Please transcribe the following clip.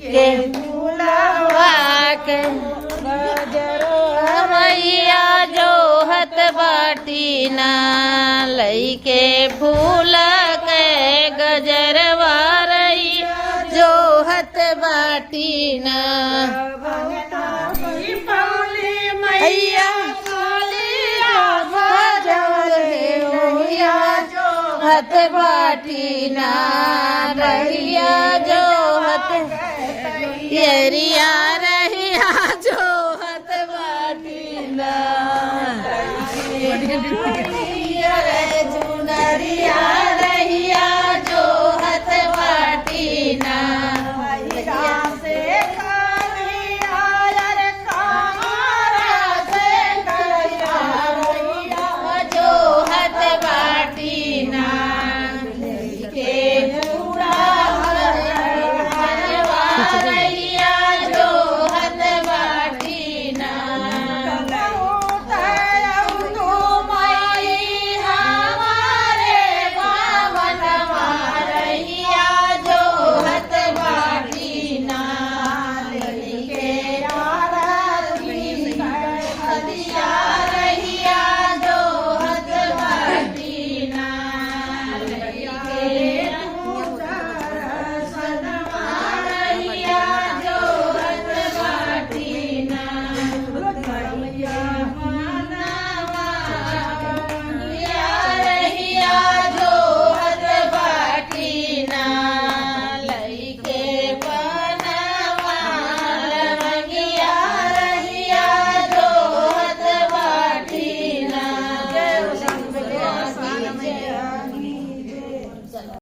के फूलवा के मैया जोहत बाटीना लईके फूल के गजरवा रही जोहत बाटीना मैया जोहत बाटीना रहिया जोहत येरिया रहिया जोहत बाटीना चुनरिया